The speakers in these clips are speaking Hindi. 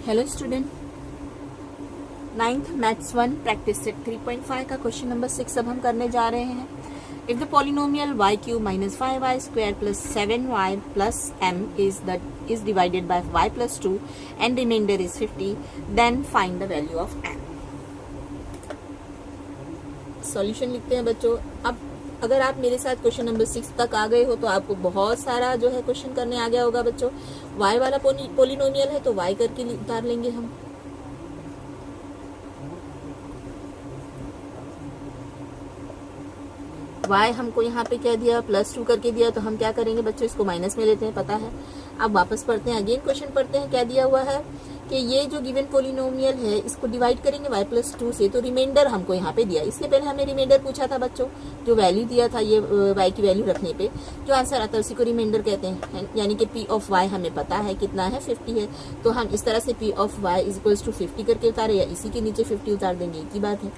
Hello student, 9th maths 1 practice set 3.5 का क्वेश्चन नंबर 6 अब हम करने जा रहे हैं। If the polynomial y cube minus 5y square plus 7y plus m is divided by y plus 2 and remainder is 50, then find the value of m। Solution लिखते हैं बच्चों। अब अगर आप मेरे साथ क्वेश्चन नंबर 6 तक आ गए हो तो आपको बहुत सारा जो है क्वेश्चन करने आ गया होगा बच्चों। y वाला पोलिनोमियल है तो y करके उतार लेंगे हम। y हमको यहाँ पे क्या दिया, +2 करके दिया, तो हम क्या करेंगे बच्चों, इसको माइनस में लेते हैं, पता है। अब वापस पढ़ते हैं, अगेन क्वेश्चन पढ़ते हैं। क्या दिया हुआ है कि ये जो गिवन पोलिनोमियल है इसको डिवाइड करेंगे y+2 से, तो रिमाइंडर हमको यहाँ पे दिया। इसके पहले हमें रिमाइंडर पूछा था बच्चों, जो वैल्यू दिया था ये y की वैल्यू रखने पे जो आंसर आता है उसी को रिमाइंडर कहते हैं। यानी कि p ऑफ y हमें पता है कितना है, 50 है, तो हम इस तरह से p ऑफ y = 50 करके उतारे, या इसी के नीचे 50 उतार देंगे, एक ही बात है।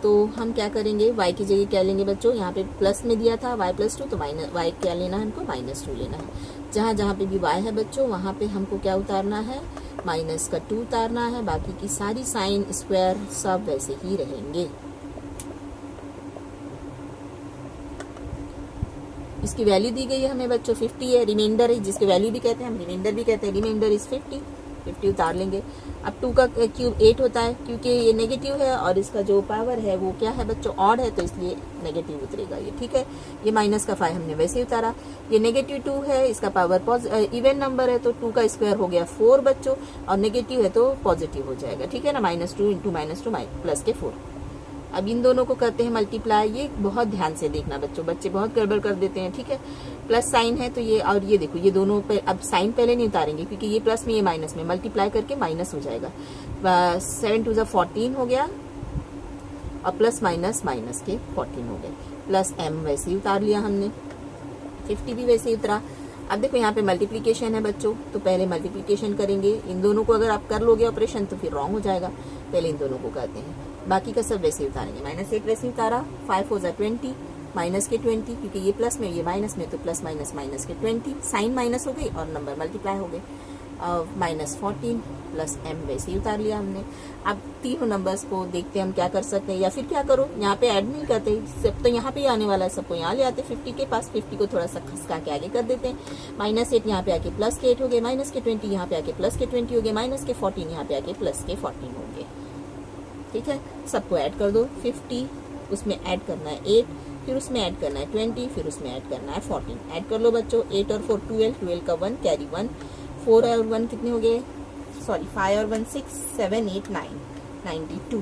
तो हम क्या करेंगे, y की जगह क्या लेंगे बच्चों, यहाँ पे प्लस में दिया था y+2, तो माइनस y क्या लेना है हमको, -2 लेना है। जहाँ जहाँ पे भी y है बच्चों वहाँ पे हमको क्या उतारना है, -2 उतारना है। बाकी की सारी साइन स्क्वायर सब वैसे ही रहेंगे। इसकी वैल्यू दी गई है हमें बच्चों, 50 है। रिमाइंडर है जिसकी वैल्यू भी कहते हैं हम, रिमाइंडर भी कहते हैं। रिमाइंडर इज 50 उतार लेंगे। अब 2 का क्यूब 8 होता है, क्योंकि ये नेगेटिव है और इसका जो पावर है वो क्या है बच्चों, ऑड है, तो इसलिए नेगेटिव उतरेगा ये, ठीक है। ये -5 हमने वैसे ही उतारा। ये -2 है, इसका पावर इवन नंबर है, तो 2 का स्क्वायर हो गया 4 बच्चों, और नेगेटिव है तो पॉजिटिव हो जाएगा, ठीक है ना। -2 × -2 +4। अब इन दोनों को करते हैं मल्टीप्लाई। ये बहुत ध्यान से देखना बच्चों, बच्चे बहुत गड़बड़ कर देते हैं, ठीक है। प्लस साइन है तो ये, और ये देखो ये दोनों पे अब साइन पहले नहीं उतारेंगे क्योंकि ये प्लस में ये माइनस में, मल्टीप्लाई करके माइनस हो जाएगा। 7 × 14 हो गया, और प्लस माइनस के 14 हो गए, प्लस m वैसे ही उतार लिया हमने, 50 भी वैसे ही उतरा। अब देखो यहाँ पे मल्टीप्लीकेशन है बच्चों, तो पहले मल्टीप्लीकेशन करेंगे। इन दोनों को अगर आप कर लोगे ऑपरेशन तो फिर रॉन्ग हो जाएगा, पहले इन दोनों को करते हैं। बाकी का सब वैसे ही उतारेंगे। -8 वैसे ही उतारा, 5 × 4 = 20, -20, क्योंकि ये प्लस में ये माइनस में, तो प्लस माइनस -20, साइन माइनस हो गई और नंबर मल्टीप्लाई हो गए। -14 प्लस m वैसे ही उतार लिया हमने। अब तीनों नंबर्स को देखते हैं हम क्या कर सकते हैं, या फिर क्या करो, यहाँ पे ऐड नहीं करते, सब तो यहाँ पे ही आने वाला है, सबको यहाँ ले आते 50 के पास, 50 को थोड़ा सा खसका के आगे कर देते हैं। -8 यहाँ पे आके +8 हो गए, -20 यहाँ पे आके +20 हो गए, -14 यहाँ पे आके +14 हो गए, ठीक है। सबको ऐड कर दो, 50 उसमें ऐड करना है 8, फिर उसमें ऐड करना है 20, फिर उसमें ऐड करना है 14। ऐड कर लो बच्चों, 8 और 4 12 का 1 कैरी 1, 4 और 1 कितने हो गए, सॉरी 5 और 1 6 7 8 9 92।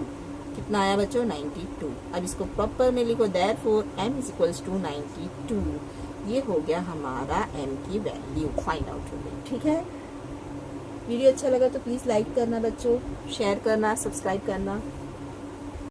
कितना आया बच्चों, 92। अब इसको प्रॉपर में लिखो, देयरफॉर m = 92। ये हो गया हमारा m की वैल्यू, फाइंड आउट हो गई, ठीक है। वीडियो अच्छा लगा तो प्लीज लाइक करना बच्चों, शेयर करना, सब्सक्राइब करना।